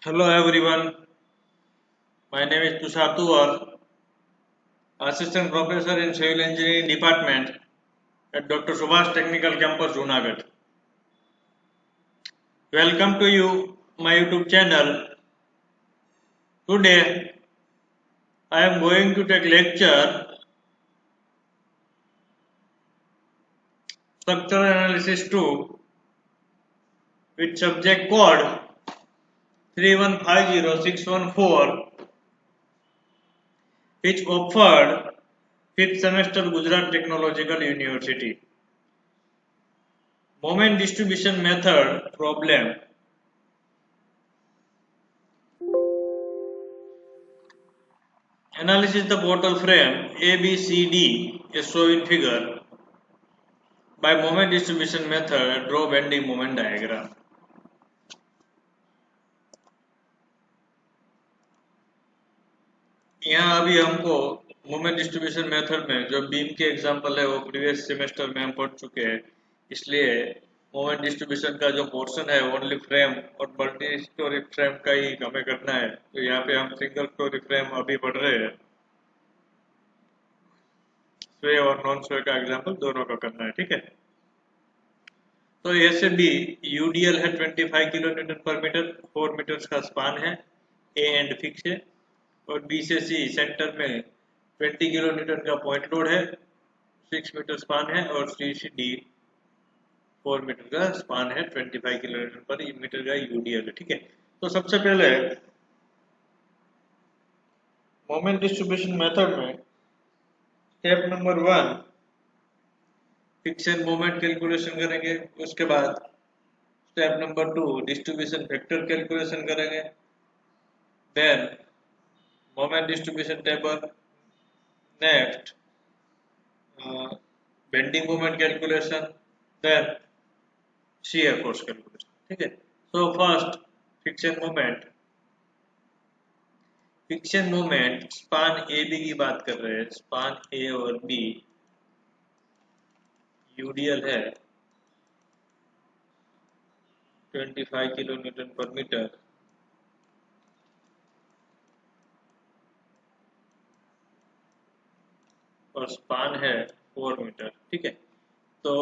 Hello everyone, my name is Tushar Tuwal, Assistant Professor in Civil Engineering Department at Dr. Subhash Technical Campus, Junagadh. Welcome to you, my YouTube channel. Today, I am going to take lecture Structural Analysis 2 with subject code 3150614, which offered 5th semester Gujarat Technological University. Moment distribution method problem. Analysis the bottle frame ABCD is shown in figure. By moment distribution method, draw bending moment diagram. यहाँ अभी हमको moment distribution method में जो beam के example है वो previous semester में हम पढ़ चुके हैं, इसलिए मोमेंट डिस्ट्रीब्यूशन का जो पोर्शन है ओनली फ्रेम और मल्टी स्टोरी फ्रेम का ही हमें करना है। तो यहाँ पे हम सिंगल स्टोरी फ्रेम अभी पढ़ रहे हैं, स्वे और नॉन स्वे का एग्जाम्पल दोनों का करना है, ठीक है। तो ए से बी यूडीएल है 25 kilo newton per metre, 4 metres का स्पान है, ए एंड फिक्स है, और बी से सी सेंटर में 20 किलो न्यूटन का पॉइंट लोड है, 6 मीटर स्पान है, और सी से डी 4 मीटर का स्पान है, 25 किलो न्यूटन पर मीटर का यूडीएल है, ठीक है। तो सबसे पहले मोमेंट डिस्ट्रीब्यूशन मेथड में step number 1 fix moment calculation करेंगे। उसके बाद step number 2 distribution factor calculation करेंगे। Then moment distribution table, next bending moment calculation, then shear force calculation, ठीक है। So first fixed moment span a b की बात कर रहे हैं। स्पान ए और बी यूडीएल है 25 किलो न्यूटन पर मीटर, और स्पान है 4 मीटर, ठीक है। तो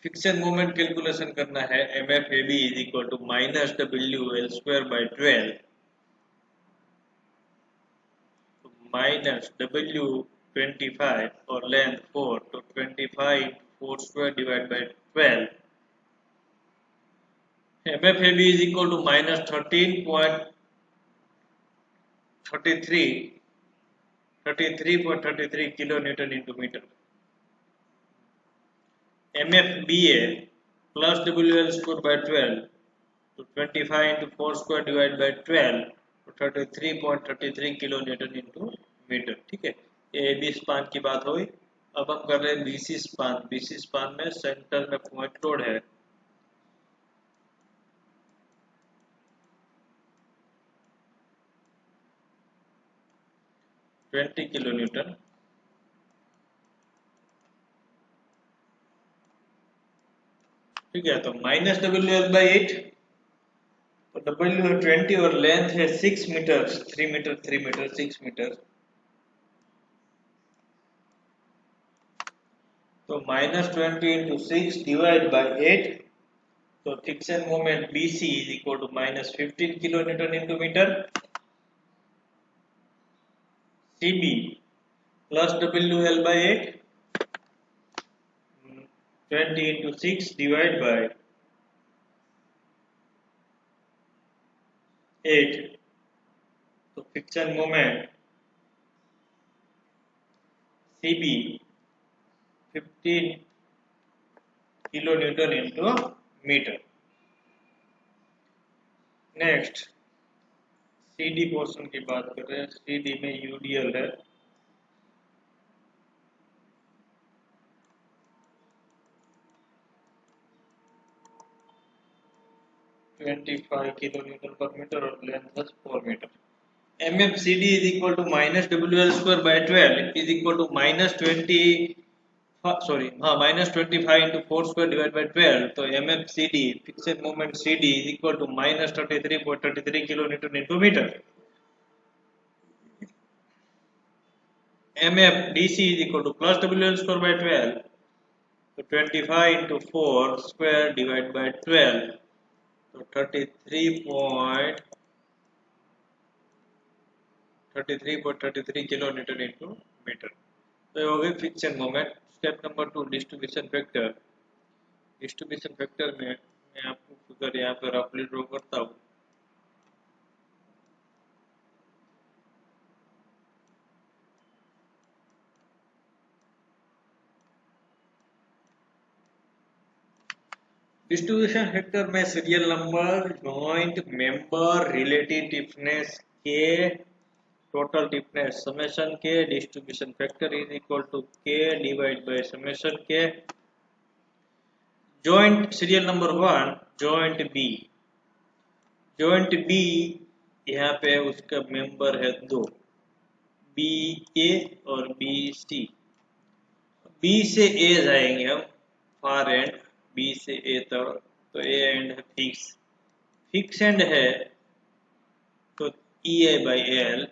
फिक्शन मोमेंट कैलकुलेशन करना है। M F A B is equal to minus W L square by 12, minus W 25 और लेंथ 4, तो 25 4 square divide by 12। M F A B is equal to minus 33.33 kilo newton into metre. M F B A plus W L square by 12, तो 25 into 4 square divide by 12, तो 33.33 kilo newton into metre, ठीक है। A B span की बात हुई। अब हम कर रहे हैं बीसी स्पान। बीसी स्पान में सेंटर में पॉइंट लोड है 20 किलो न्यूटन, ठीक है। तो माइनस डब्ल्यू एल बाई 8, तो डब्ल्यू है 20 और लेंथ है 6 मीटर, 3 मीटर 3 मीटर 6 मीटर, तो -20 इंटू 6 डिवाइड बाई 8, तो fiction moment BC is equal to -15 kilo newton into metre. CB plus WL by 8, 20 into 6 divide by 8, तो fiction moment CB 15 kilo newton into metre. Next CD portion की बात कर रहे हैं। CD में UDL है 25 kilo newton per metre और length है 4 metre. MFCD is equal to minus WL square by 12 is equal to minus 20 sorry हाँ -25 इंटू 4 स्क्वायर डिवाइड बाई 12, तो MFCD fixed moment CD is equal to -33.33 kilo newton into metre. MFDC is equal to plus WL square by 12, so 25 into 4 square divided by 12, so 33.33 kilo newton into metre. तो ये हो गई friction moment. Step number 2 distribution factor. Distribution factor में मैं आपको figure यहाँ पर रफली ड्रॉ करता हूँ। डिस्ट्रीब्यूशन फैक्टर में serial number, joint member, relative stiffness k, total stiffness summation k, distribution factor is equal to k divide by summation k. Joint serial number 1 joint b. Joint b यहाँ पे उसका member है 2, B ए और B C. B से ए जाएंगे हम far and, B से a तक, तो ए एंड है फिक्स, फिक्स एंड है तो E A by L,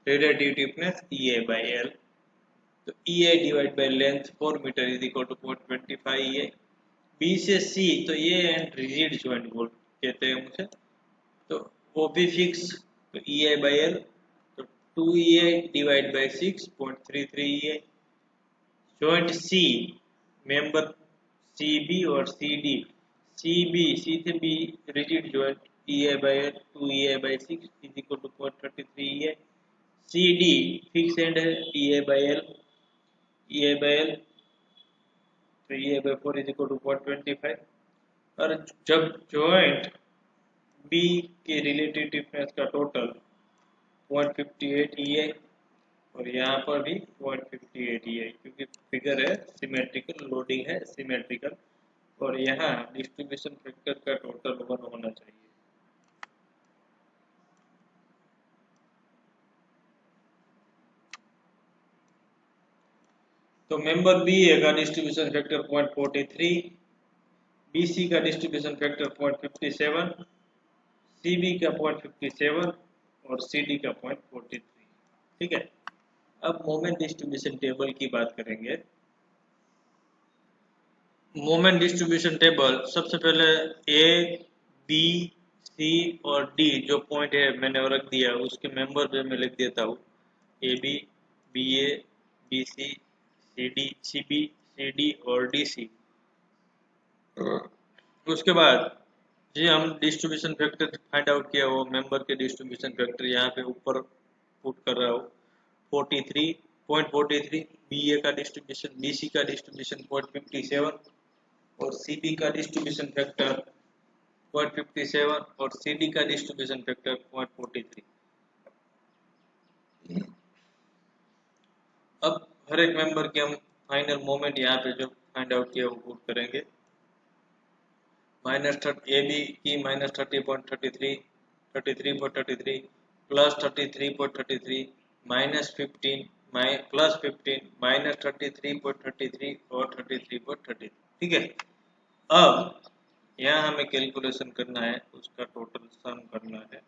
relative stiffness E A by L, तो E A divide by length 4 metre is equal to 0.25 E A. B से c तो ये एंड रिजिड जॉइंट बोल कहते हैं मुझे, तो वो भी फिक्स, तो ई ए बाई एल, तो 2 E A divide by 6.33 E A. Joint C member C B और C D, C B C से B rigid joint E A by L, 2 E A by 6 is equal to 0.33 E A. C D fix end है E A by L, E A by L, तो E A by 4 is equal to 0.25। और जब joint B के relative टिफनेस का total 0.58 ई ए, और यहाँ पर भी 0.58 ई ए, क्योंकि फिगर है सिमेट्रिकल, लोडिंग है सिमेट्रिकल, और यहाँ डिस्ट्रीब्यूशन फैक्टर का टोटल 1 होना चाहिए। तो मेंबर बी ए का डिस्ट्रीब्यूशन फैक्टर 0.43, बी सी का डिस्ट्रीब्यूशन फैक्टर 0.57, सी बी का 0.57 और सी डी का 0.43। ठीक है, अब मोमेंट डिस्ट्रीब्यूशन टेबल की बात करेंगे। मोमेंट डिस्ट्रीब्यूशन टेबल, सबसे पहले ए बी सी और डी जो पॉइंट है मैंने रख दिया, उसके मेंबर पे मैं लिख देता हूँ A B, B A, B C, C D, C B, C D और डी सी। उसके बाद जी हम डिस्ट्रीब्यूशन फैक्टर फाइंड आउट किया, वो मेंबर के डिस्ट्रीब्यूशन फैक्टर यहाँ पे ऊपर पुट कर रहा हूँ 43.43, बी ए का डिस्ट्रीब्यूशन, बी सी का डिस्ट्रीब्यूशन 0.57 और सी बी का डिस्ट्रीब्यूशन फैक्टर 0.57 और सी डी का डिस्ट्रीब्यूशन फैक्टर 0.43। अब हर एक मेंबर के हम फाइनल मोमेंट यहाँ पे जो फाइंड आउट किया वो पुट करेंगे। ए बी की -30.33, 33.33 प्लस 33.33 -15 प्लस 15 -33.33 और 33.33। ठीक है, अब यहाँ हमें कैलकुलेशन करना है, उसका टोटल सम करना है।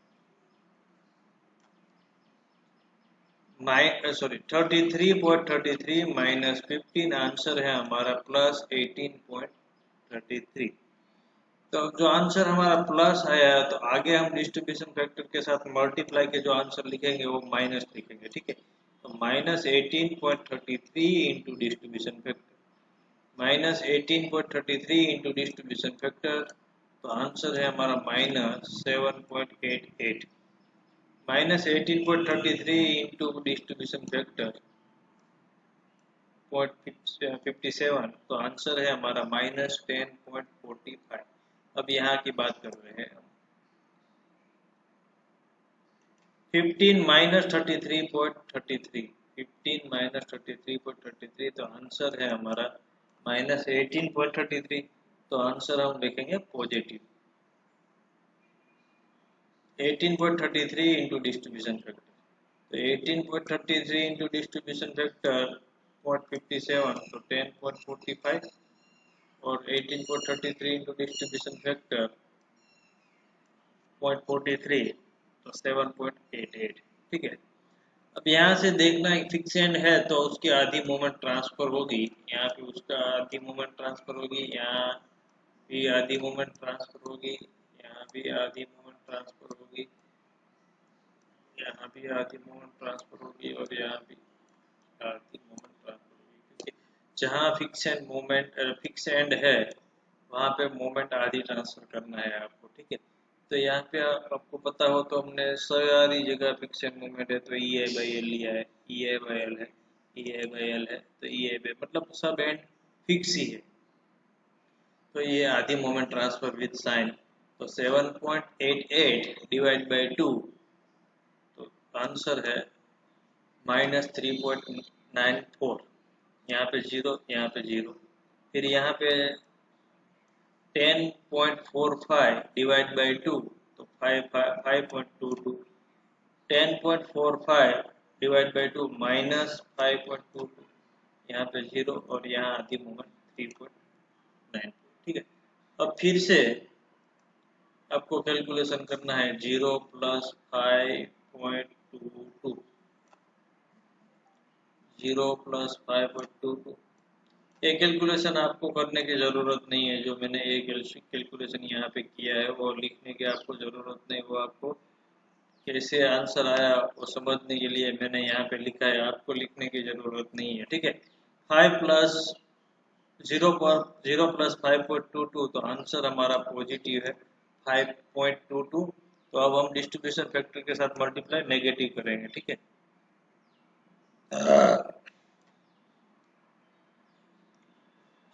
33.33 माइनस 15, आंसर है हमारा प्लस 18.33। तो जो आंसर हमारा प्लस आया, तो आगे हम डिस्ट्रीब्यूशन फैक्टर के साथ मल्टीप्लाई के जो आंसर लिखेंगे वो माइनस लिखेंगे। ठीक है, तो -18.33 into distribution factor, -18.33 into distribution factor, तो आंसर है हमारा -7.88। -18.33 इंटू डिस्ट्रीब्यूशन फैक्टर 0.57, तो आंसर है हमारा -10.45। अब यहाँ की बात कर रहे हैं हम 15 -33.33, 15 -33.33, तो आंसर है हमारा -18.33, तो आंसर हम लिखेंगे पॉजिटिव। 18.33 इंटू डिस्ट्रीब्यूशन फैक्टर, तो 18.33 इंटू डिस्ट्रीब्यूशन फैक्टर 10.57 तो 10.45 और 18.33 इंटू डिस्ट्रीब्यूशन फैक्टर 0.43 तो 7.88। ठीक है, अब यहाँ से देखना है फिक्स एंड है तो उसकी आधी मोमेंट ट्रांसफर होगी, यहाँ पे उसका आधी मोमेंट ट्रांसफर होगी, यहाँ भी आधी मोमेंट ट्रांसफर होगी, यहाँ भी आधी मोमेंट ट्रांसफर होगी, यहाँ भी आधी मोमेंट ट्रांसफर होगी और यहाँ भी आधी मोमेंट ट्रांसफर होगी, क्योंकि जहाँ फिक्स एंड है वहाँ पे मोमेंट आधी ट्रांसफर करना है आपको। ठीक है, तो यहाँ पे आपको पता हो तो हमने सारी जगह फिक्स एंड मोमेंट है तो ई आई बाई एल लिया है, ई आई बाई एल है, ई आई बाई एल है तो ई आई बाई मतलब सब एंड फिक्स ही है, तो ये आधी मोमेंट ट्रांसफर विद साइन तो 7.88 डिवाइड बाई 2 तो आंसर है -3.94। यहाँ पे 0, यहाँ पे 0, फिर यहाँ पे 10.45 डिवाइड बाई 2 तो 5.22, 10.45 डिवाइड बाई 2 -5.22, यहाँ पे 0 और यहाँ आधी मोमेंट 3.9। ठीक है, अब फिर से आपको कैलकुलेशन करना है 0 प्लस 5.22, 0 प्लस 5.22। ये कैलकुलेशन आपको करने की ज़रूरत नहीं है, जो मैंने ये कैलकुलेशन यहाँ पे किया है वो लिखने की आपको ज़रूरत नहीं, वो आपको कैसे आंसर आया वो समझने के लिए मैंने यहाँ पे लिखा है, आपको लिखने की ज़रूरत नहीं है। ठीक है, 5 प्लस 0 प्लस 5.22 तो आंसर हमारा पॉजिटिव है 5.22। तो अब हम डिस्ट्रीब्यूशन फैक्टर के साथ मल्टीप्लाई नेगेटिव करेंगे। ठीक है,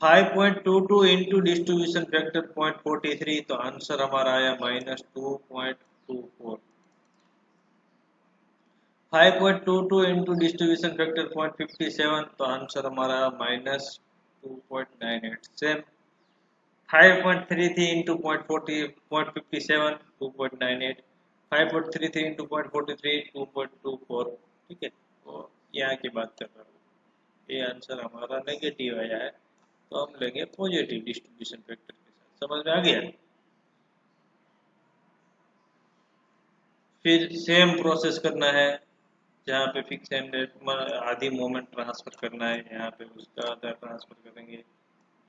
5.22 इंटू डिस्ट्रीब्यूशन फैक्टर 0.43 तो आंसर हमारा आया -2.24। 5.22 इंटू डिस्ट्रीब्यूशन फैक्टर 0.57 तो आंसर हमारा -2.98। Same 5.33 into 0.57 2.98, 5.33 into 0.43 2.24। ठीक है, तो यहाँ की बात कर रहा हूँ, ये आंसर हमारा नेगेटिव आया है तो हम लेंगे पॉजिटिव डिस्ट्रीब्यूशन फैक्टर के साथ। समझ में आ गया? फिर सेम प्रोसेस करना है, जहाँ पे फिक्स एंड आधी मोमेंट ट्रांसफर करना है, यहाँ पे उसका आधा ट्रांसफर करेंगे,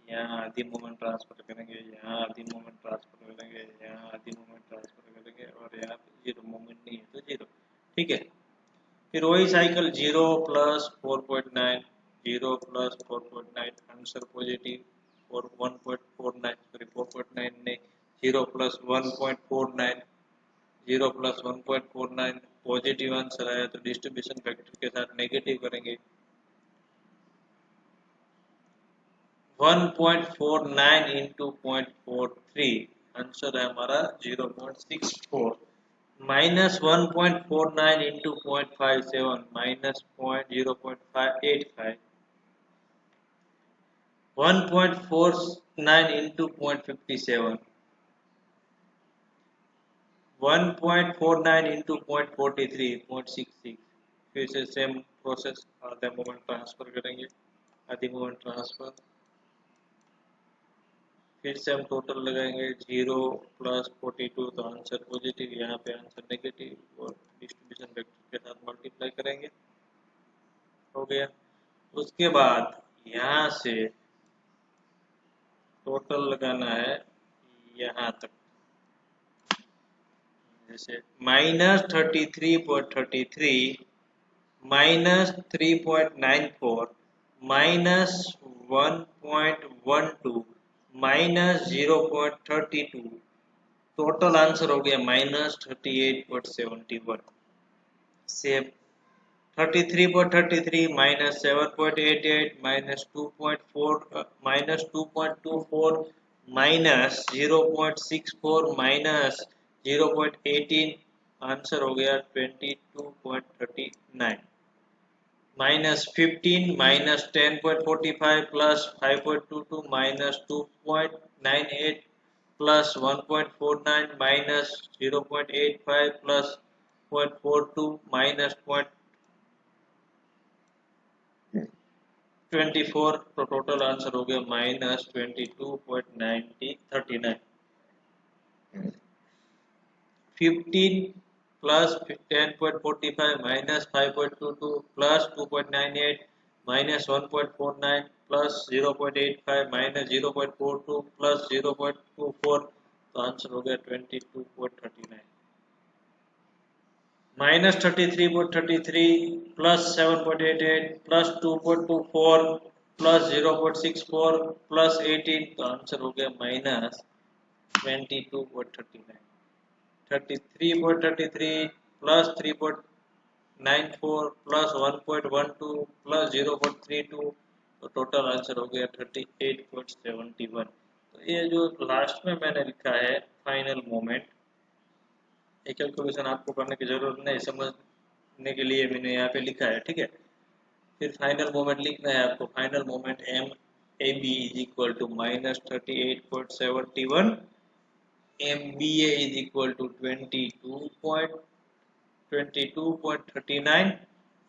यहाँ आधी मोमेंट ट्रांसफर करेंगे, यहाँ आधी मोमेंट ट्रांसफर करेंगे, यहाँ आधी मोमेंट ट्रांसफर करेंगे और यहाँ पे जीरो मोमेंट नहीं है तो जीरो। ठीक है, फिर वही cycle 0 plus 4.9, 0 plus 4.9 answer positive और 1.49 सॉरी 4.9 नहीं 0 प्लस 1.49, 0 प्लस 1.49 पॉजिटिव आंसर आया तो डिस्ट्रीब्यूशन फैक्टर के साथ नेगेटिव करेंगे। 1.49 इंटू 0.43 आंसर है हमारा 0.64, minus 1.49 into 0.57 minus 0.85, 1.49 into 0.57, 1.49 into 0.43 0.66। फिर से सेम प्रोसेस, आधा मोमेंट ट्रांसफर करेंगे, आधी मोमेंट ट्रांसफर, फिर से हम टोटल लगाएंगे 0 प्लस 42 तो आंसर पॉजिटिव, यहाँ पे आंसर नेगेटिव और डिस्ट्रीब्यूशन वेक्टर के साथ मल्टीप्लाई करेंगे, हो गया। उसके बाद यहाँ से टोटल लगाना है यहाँ तक, जैसे -33.33 minus 3.94 minus 1.12 minus 0.32, total answer हो गया -38.71। Same 33.33 minus 7.88 minus 2.24 minus 0.64 minus 0.18 answer हो गया 22.39, minus 15 minus 10.45 plus 5.22 minus 2.98 plus 1.49 minus 0.85 plus 0.42 minus 24, तो टोटल आंसर हो गया -22.39। 15 plus 10.45 minus 5.22 plus 2.98 minus 1.49 plus 0.85 minus 0.42 plus 0.24, तो आंसर हो गया 22.39। minus 33.33 plus 7.88 plus 2.24 plus 0.64 plus 18, तो आंसर हो गया -22.39। 33.33 plus 3.94 plus 1.12 plus 0.32, तो टोटल आंसर हो गया 38.71। तो ये जो लास्ट में मैंने लिखा है फाइनल मोमेंट, ये कैलकुलेशन आपको करने की जरूरत नहीं, समझने के लिए मैंने यहाँ पे लिखा है, ठीक है। फिर फाइनल मोमेंट लिखना है आपको। Final moment M A B is equal to -38.71, MBA is equal to 22.39,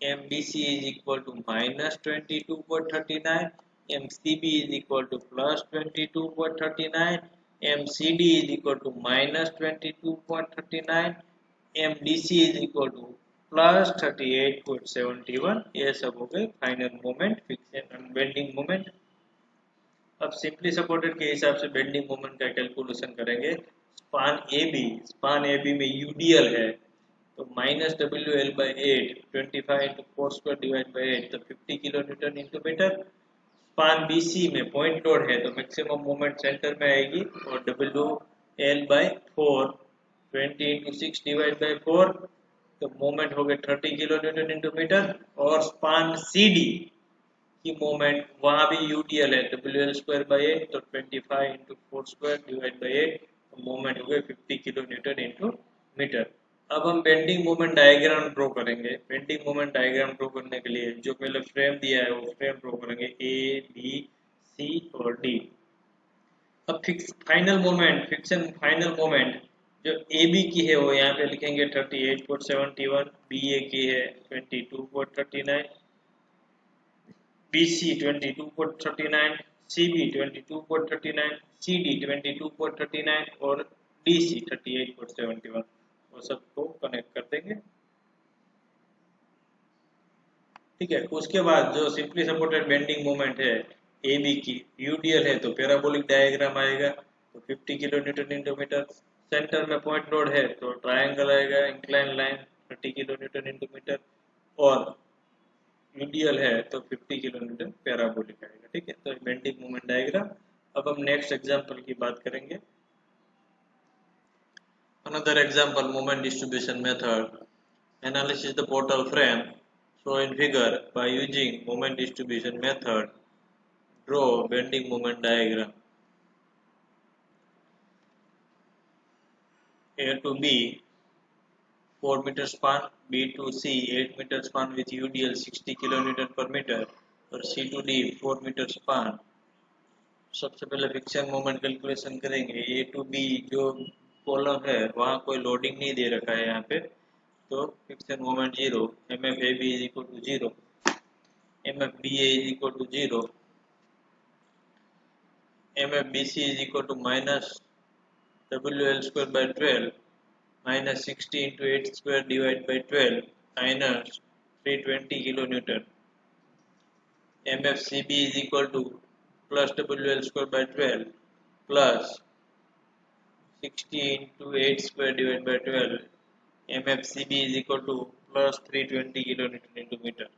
MBC is equal to -22.39, MCB is equal to +22.39, MCD is equal to -22.39, MDC is equal to +38.71। ये सब हो गए final moment, fiction and bending moment. अब simply supported के हिसाब से bending moment का calculation करेंगे। स्पान ए बी में यूडीएल है, तो -WL/8 25 into 4 square divide by 8, तो 50 kilo newton into metre. Span B C में पॉइंट लोड है, तो मैक्सिमम मोमेंट सेंटर में आएगी, और WL/4 20 इंटू 6 डिवाइड बाई 4, तो मोमेंट हो गए 30 किलो न्यूटन इंटू मीटर। और स्पान सीडी की मोमेंट वहां भी यूडीएल है, WL/8, तो 25 इंटू 4 स्क्वायर डिवाइड बाई 8, तो मोमेंट हो गए 50 किलो न्यूटन इंटू मीटर। अब हम बेंडिंग मोमेंट डायग्राम ड्रॉ करेंगे। बेंडिंग मोमेंट डायग्राम ड्रॉ करने के लिए जो पहले फ्रेम दिया है वो फ्रेम ड्रॉ करेंगे, ए बी सी और डी। अब फाइनल मोमेंट जो ए बी की है वो यहाँ पे लिखेंगे 38.71, बी ए की है 22.39, BC 22.39, CB 22.39, CD 22.39 और DC 38.71, वो सबको कनेक्ट कर देंगे, ठीक है। उसके बाद जो सिंपली सपोर्टेड बेंडिंग मोमेंट है AB की, यूडीएल है, तो पैराबोलिक डायग्राम आएगा, तो 50 kilo newton into metre. Centre में पॉइंट लोड है, तो ट्रायंगल आएगा, incline line 30 kilo newton into metre, और यूडीएल है तो 50 किलो न्यूटन पैराबोलिक आएगा, ठीक है। तो बेंडिंग मोमेंट डायग्राम। अब हम नेक्स्ट एग्जांपल की बात करेंगे। Another example, moment distribution method, analysis the portal frame shown in figure by using moment distribution method, draw bending moment diagram। A to B 4 meter span, B to C 8 meter span with UDL 60 kN per meter, और C to D 4 meter span। सबसे पहले friction moment calculation करेंगे। ए to be जो column है वहाँ कोई loading नहीं दे रखा है यहाँ पे, तो friction moment 0, M F A B is equal to 0, M F B A is equal to 0, M F B C is equal to -WL²/12 -60 into 8 square divide by 12 minus 320 kilo newton. M F C B is equal to +WL²/12 plus 60 into 8 square divided by 12, MFCB is equal to plus 320 kilonewton into metre.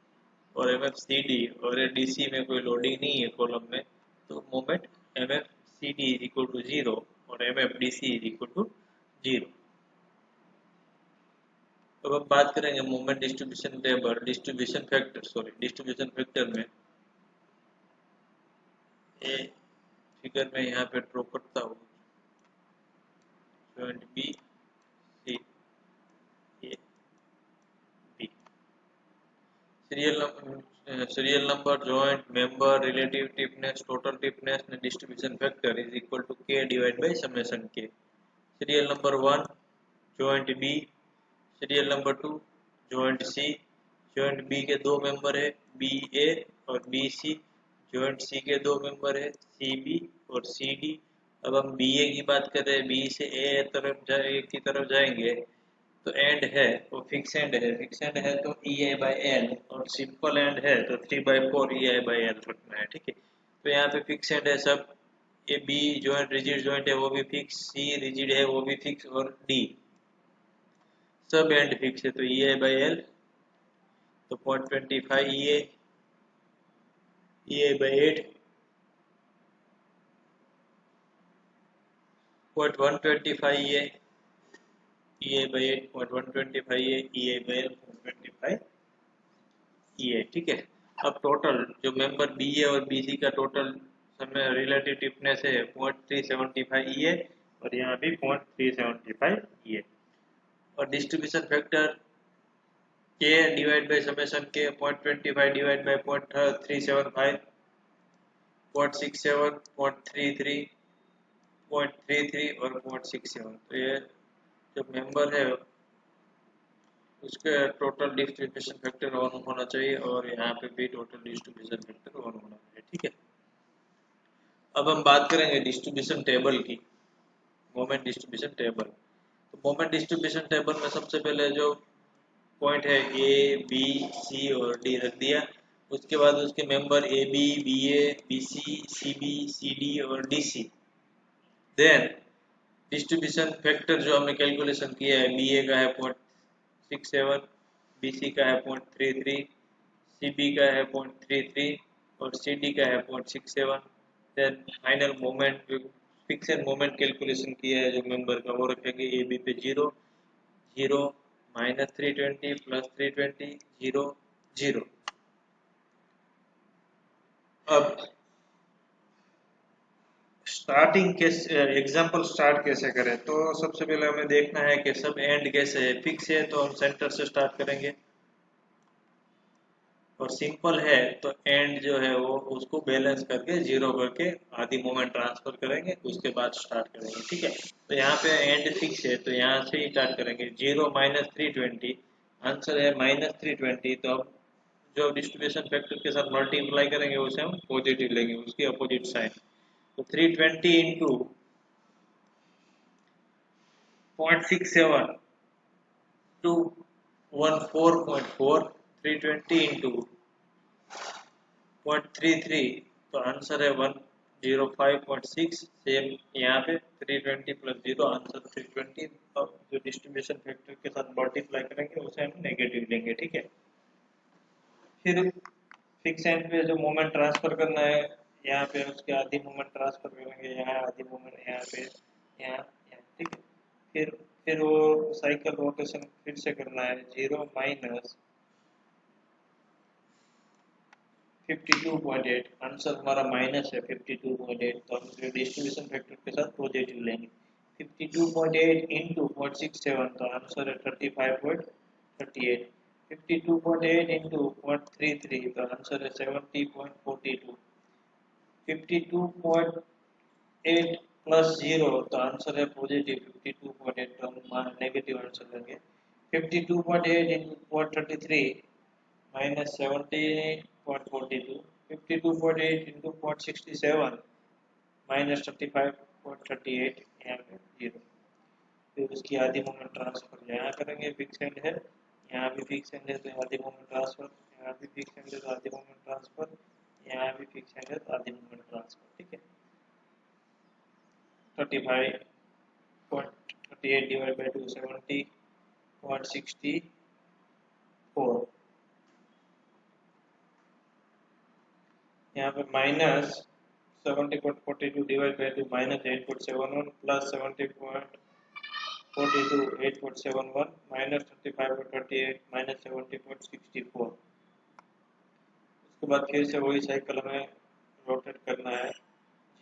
और MFCD और DC में कोई loading नहीं है column में, तो moment MFCD is equal to 0 और MFDC is equal to 0। अब हम बात करेंगे moment distribution table, distribution factor में। ये फिगर में यहाँ पे ड्रॉ करता हूँ, joint B C A B, serial number, joint, member, relative stiffness, total stiffness and distribution factor is equal to K divided by summation K। serial number 1 joint B, serial number 2 joint C, joint B के दो member है, BA और BC, joint सी के दो member है, सी B और C D. अब हम बी ए की बात कर रहे हैं, बी से ए तरफ जाए की तरफ जाएंगे तो एंड है वो फिक्स एंड है, फिक्स एंड है तो ई आई बाई एल, और सिंपल एंड है तो 3/4 ई आई बाई एल रखना है, ठीक है। तो यहाँ पे फिक्स एंड है सब, ये बी जॉइंट रिजिड जॉइंट है वो भी फिक्स, सी रिजिड है वो भी फिक्स, और डी सब एंड फिक्स है तो ई आई बाई एल, तो 0.25 E I by 8, 0.125 E I by 8, 0.125 E I by L 0.25 E है, ठीक है। अब टोटल जो मेंबर बी ए और बी सी का टोटल समय रिलेटिव टिफनेस है 0.375 ई है, और यहाँ भी 0.375 ई है। और डिस्ट्रीब्यूशन फैक्टर के डिवाइड बाय समेशन के 0.25 डिवाइड बाय 0.375, 0.67, 0.33, 0.33 और 0.67। तो ये जो मेंबर है उसके टोटल डिस्ट्रीब्यूशन फैक्टर 1 होना चाहिए, और यहाँ पे भी टोटल डिस्ट्रीब्यूशन फैक्टर 1 होना चाहिए, ठीक है। अब हम बात करेंगे डिस्ट्रीब्यूशन टेबल की, मोमेंट डिस्ट्रीब्यूशन टेबल। तो मोमेंट डिस्ट्रीब्यूशन टेबल में सबसे पहले जो पॉइंट है ए बी सी और डी रख दिया, उसके बाद उसके member A B B A B C B C D और D C. Then distribution factor जो हमने कैलकुलेशन किया है, बी ए का है 0.67, बी सी का है 0.33, सी बी का है 0.33 और सी डी का है 0.67। Then final moment fixed moment calculation किया है जो मेंबर का, वो रखेंगे ए बी पे 0 0 -320 +320 0 0। अब स्टार्टिंग कैसे एग्जांपल स्टार्ट कैसे करें, तो सबसे पहले हमें देखना है कि सब एंड कैसे है, फिक्स है तो हम सेंटर से स्टार्ट करेंगे, और सिंपल है तो एंड जो है वो उसको बैलेंस करके जीरो करके आधी मोमेंट ट्रांसफर करेंगे, उसके बाद स्टार्ट करेंगे, ठीक है। तो यहाँ पे एंड फिक्स है तो यहाँ से ही स्टार्ट करेंगे, 0 -320, आंसर है -320। तो अब जो डिस्ट्रीब्यूशन फैक्टर के साथ मल्टीप्लाई करेंगे उसे हम पॉजिटिव लेंगे, उसकी अपोजिट साइन। तो 320 इंटू 0.67 टू 14.4, 320 इंटू 0.33, तो आंसर है 105.6। सेम यहाँ पे 320 प्लस 0 आंसर 320। अब जो डिस्ट्रीब्यूशन फैक्टर के साथ मल्टीप्लाई करेंगे उसे हम नेगेटिव लेंगे, ठीक है। फिर फिक्स एंड पे जो मोमेंट ट्रांसफर करना है, यहाँ पे उसके आधी मोमेंट ट्रांसफर करेंगे, यहाँ आधी मोमेंट यहाँ पे, यहाँ, ठीक है। फिर वो साइकिल रोटेशन फिर से करना है, 0 -52.8, आंसर हमारा माइनस है 52.8, तो हम डिस्ट्रीब्यूशन फैक्टर के साथ पॉजिटिव लेंगे। 52.8 इंटू 0.67, तो आंसर है 35.38। 52.8 इंटू 0.33, तो आंसर है 70.42। 52.8 प्लस 0, तो आंसर है पॉजिटिव 52.8, तो हम नेगेटिव आंसर लेंगे। 52.8 इंटू 0.33 -70.42, 52.8 इंटू 0.67 -35.38, यहाँ पे 0। फिर उसकी आधी मोमेंट ट्रांसफर यहाँ करेंगे, फिक्स एंड है, यहाँ भी फिक्स एंड है तो आधी मोमेंट ट्रांसफर, यहाँ भी फिक्स एंड है तो आधी मोमेंट ट्रांसफर, यहाँ भी फिक्स एंड है तो आधी मोमेंट ट्रांसफर, ठीक है। 35.38 डिवाइड बाई 270.64, यहाँ पे -70.42 डिवाइड बाई 2 -8.71 प्लस 70.42 8.71 -35.38 -70.64। उसके बाद फिर से वही साइकिल हमें रोटेट करना है,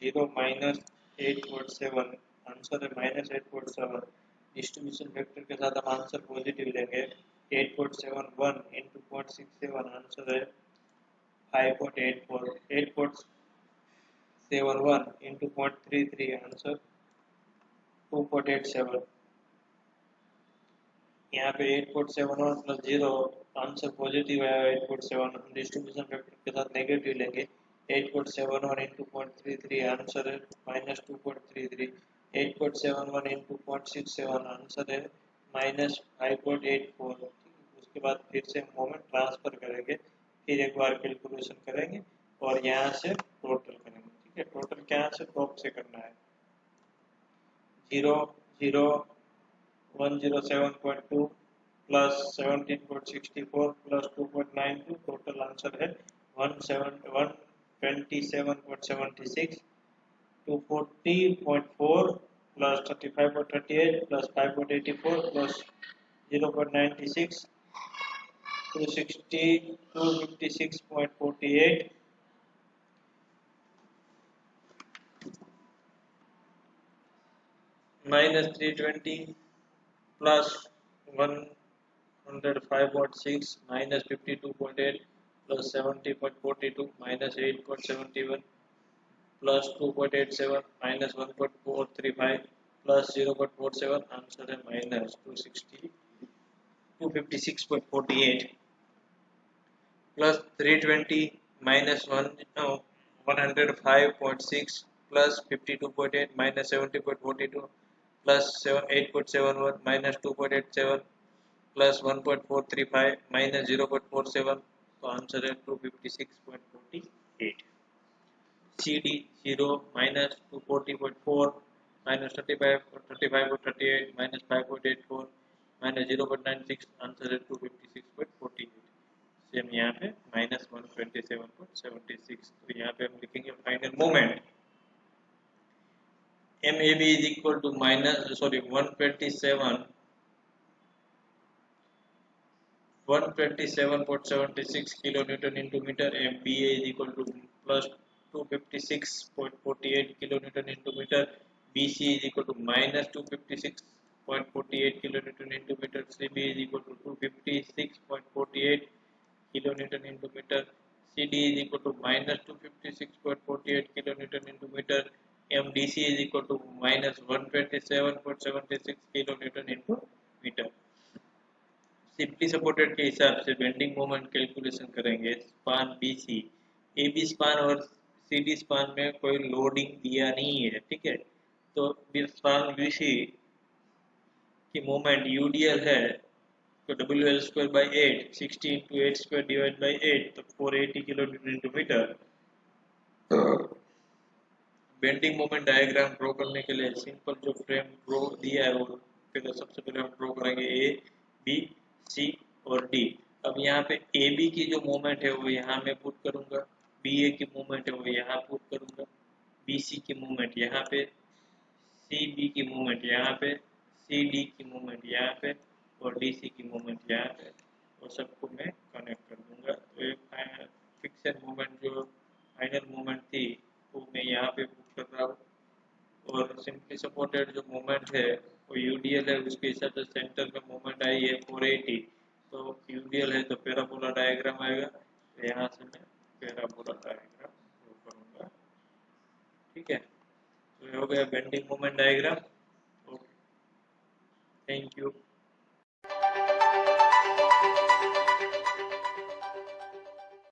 0 -8.7, आंसर है -8.7। डिस्ट्रीब्यूशन फैक्टर के साथ हम आंसर पॉजिटिव लेंगे, 8.71 इंटू 0.67, आंसर है 5.84। 8.71 इंटू 0.33, आंसर 2.87। यहाँ पे 8.71 प्लस 0, आंसर पॉजिटिव है 8.7, हम डिस्ट्रीब्यूशन फैक्टर के साथ नेगेटिव लेंगे, 8.71 into 0.33 आंसर है -2.33। 8.71 into 0.67 आंसर है -5.84। उसके बाद फिर से मोमेंट ट्रांसफर करेंगे, फिर एक बार कैलकुलेशन करेंगे और यहाँ से टोटल करेंगे। ठीक है, टोटल क्या से टॉप से करना है। 107.2 प्लस 17.64 प्लस 2.92, टोटल आंसर है 127.76। 240.4 plus 35.38 plus 5.84 plus 0.96, 256.48 minus 320 plus 105.6 minus 52.8 plus 70.42 minus 8.71 plus 2.87 minus 1.435 plus 0.47 answer है minus 256.48 plus 320 minus 105.6 plus 52.8 minus 70.42 plus 8.71 minus 2.87 plus 1.435 minus 0.47, तो आंसर है 256.48। CD 0 minus 240.4 minus 35.38 minus 5.84 minus 0.96, answer है 256.48। Same यहाँ पे -127.76। तो यहाँ पे हम लिखेंगे final moment MAB is equal to 127.76 kilonewton into meter, MBA is equal to plus 256.48 kilonewton into meter, BC is equal to minus 256.48 kilonewton into meter, CB is equal to 256.48 kilonewton into meter, CD is equal to minus 256.48 kilonewton into meter, MDC is equal to minus 127.76 kilonewton into meter। Simply supported के हिसाब से bending moment calculation करेंगे। Span BC, AB span और CD span में कोई loading दिया नहीं है, ठीक है। तो स्पान BC की मोमेंट UDL है तो WL²/8 60 into 8² डिवाइड बाई 8, तो 480 kilonewton into metre. Bending moment diagram draw करने के लिए सिंपल जो फ्रेम ड्रॉ दिया है वो फिर सबसे पहले हम ड्रॉ करेंगे A, B, C और D। अब यहाँ पे AB की जो मोमेंट है वो यहाँ मैं पुट करूंगा, BA की मोमेंट है वो यहाँ पुट करूंगा, BC की मोमेंट यहाँ पे, CB की मोमेंट यहाँ पे, CD की मोमेंट यहाँ पे और DC की मोमेंट यहाँ पे, और सबको मैं कनेक्ट कर दूंगा। तो एक फिक्सड मोमेंट जो फाइनल मोमेंट थी वो मैं यहाँ पे पुट कर रहा हूँ, और सिंपली सपोर्टेड जो मोमेंट है वो UDL है, उसके हिसाब से सेंटर में मोमेंट आई है 480, तो UDL है तो पैराबोला डायग्राम आएगा। तो यहाँ से मैं पैराबोला डायग्राम ड्रॉ करूँगा, ठीक है। तो ये हो गया bending moment diagram. Okay, thank you.